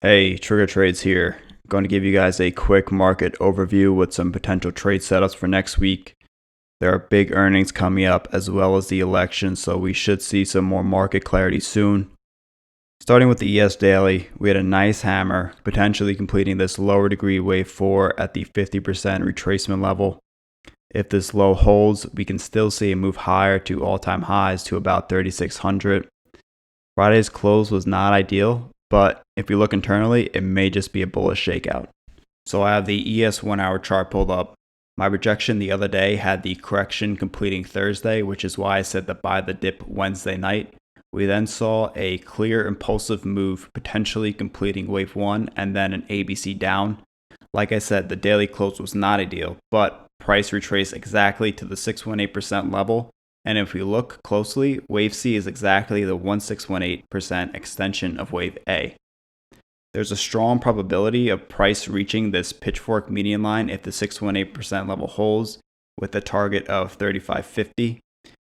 Hey, Trigger Trades here. Going to give you guys a quick market overview with some potential trade setups for next week. There are big earnings coming up as well as the election, so we should see some more market clarity soon. Starting with the ES Daily, we had a nice hammer, potentially completing this lower degree wave 4 at the 50% retracement level. If this low holds, we can still see a move higher to all-time highs to about 3,600. Friday's close was not ideal, but if we look internally, it may just be a bullish shakeout. So I have the ES 1 hour chart pulled up. My projection the other day had the correction completing Thursday, which is why I said to buy the dip Wednesday night. We then saw a clear impulsive move, potentially completing wave 1 and then an ABC down. Like I said, the daily close was not ideal, but price retraced exactly to the 618% level. And if we look closely, wave C is exactly the 1618% extension of wave A. There's a strong probability of price reaching this pitchfork median line if the 618% level holds with a target of 3550.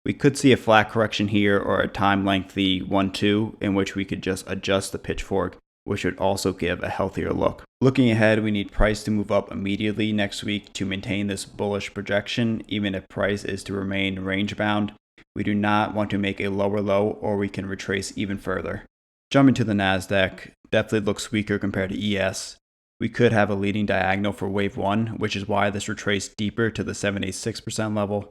We could see a flat correction here or a time lengthy 1-2 in which we could just adjust the pitchfork, which would also give a healthier look. Looking ahead, we need price to move up immediately next week to maintain this bullish projection, even if price is to remain range bound. We do not want to make a lower low or we can retrace even further. Jumping to the Nasdaq, definitely looks weaker compared to ES. We could have a leading diagonal for wave 1, which is why this retraced deeper to the 786% level.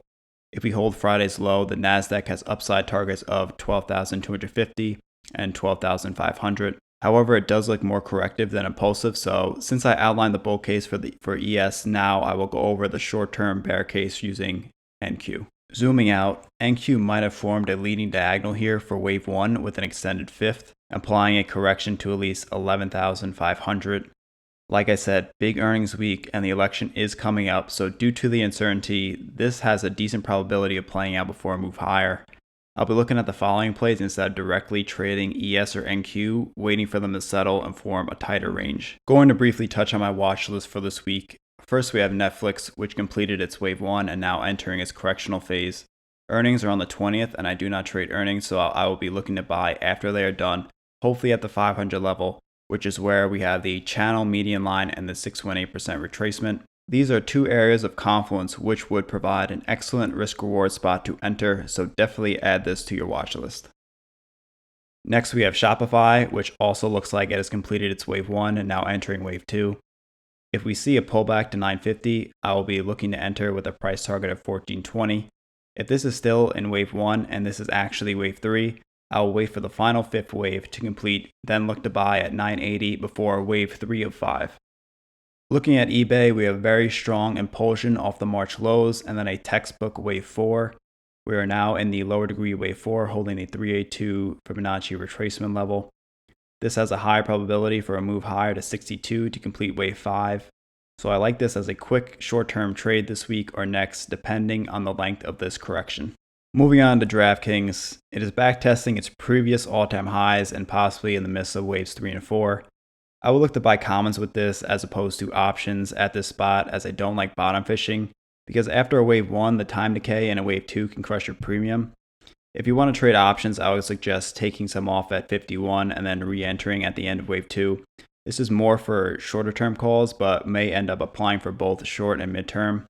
If we hold Friday's low, the Nasdaq has upside targets of 12,250 and 12,500. However, it does look more corrective than impulsive, so since I outlined the bull case for ES, now I will go over the short-term bear case using NQ. Zooming out, NQ might have formed a leading diagonal here for wave 1 with an extended fifth, implying a correction to at least 11,500. Like I said, big earnings week and the election is coming up, so due to the uncertainty, this has a decent probability of playing out before a move higher. I'll be looking at the following plays instead of directly trading ES or NQ, waiting for them to settle and form a tighter range. Going to briefly touch on my watch list for this week. First, we have Netflix, which completed its wave 1 and now entering its correctional phase. Earnings are on the 20th, and I do not trade earnings, so I will be looking to buy after they are done, hopefully at the 500 level, which is where we have the channel median line and the 618% retracement. These are two areas of confluence which would provide an excellent risk-reward spot to enter, so definitely add this to your watch list. Next, we have Shopify, which also looks like it has completed its wave 1 and now entering wave 2. If we see a pullback to 950, I will be looking to enter with a price target of 1420. If this is still in wave 1 and this is actually wave 3, I will wait for the final fifth wave to complete, then look to buy at 980 before wave 3 of 5. Looking at eBay, we have very strong impulsion off the March lows and then a textbook wave 4. We are now in the lower degree wave 4, holding a 382 Fibonacci retracement level. This has a high probability for a move higher to 62 to complete wave 5. So I like this as a quick short-term trade this week or next, depending on the length of this correction. Moving on to Draftkings, it is backtesting its previous all-time highs and possibly in the midst of waves 3 and 4. I would look to buy commons with this as opposed to options at this spot, as I don't like bottom fishing, because after a wave 1, the time decay in a wave 2 can crush your premium. If you want to trade options, I would suggest taking some off at 51 and then re-entering at the end of wave 2. This is more for shorter term calls, but may end up applying for both short and midterm.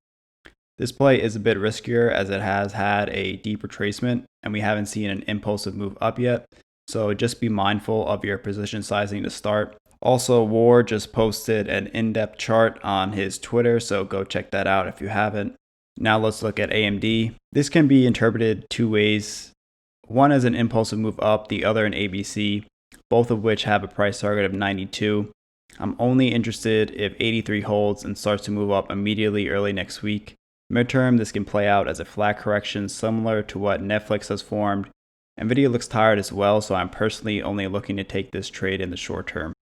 This play is a bit riskier as it has had a deep retracement and we haven't seen an impulsive move up yet, so just be mindful of your position sizing to start. Also, War just posted an in-depth chart on his Twitter, so go check that out if you haven't. Now let's look at AMD. This can be interpreted two ways. One as an impulsive move up, the other an ABC, both of which have a price target of 92. I'm only interested if 83 holds and starts to move up immediately early next week. Midterm, this can play out as a flat correction similar to what Netflix has formed. Nvidia looks tired as well, so I'm personally only looking to take this trade in the short term.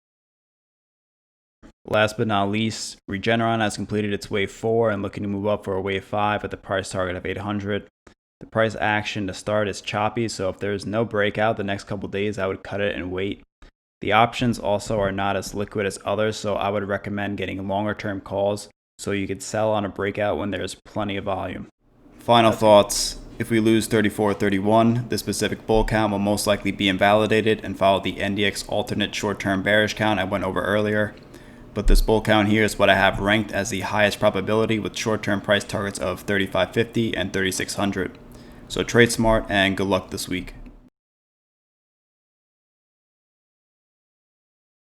Last but not least, Regeneron has completed its wave 4 and looking to move up for a wave 5 at the price target of 800. The price action to start is choppy, so if there is no breakout the next couple days, I would cut it and wait. The options also are not as liquid as others, so I would recommend getting longer term calls so you could sell on a breakout when there's plenty of volume. Final thoughts. If we lose 34.31, this specific bull count will most likely be invalidated and follow the NDX alternate short-term bearish count I went over earlier. But this bull count here is what I have ranked as the highest probability with short-term price targets of 35.50 and 3600. So trade smart and good luck this week.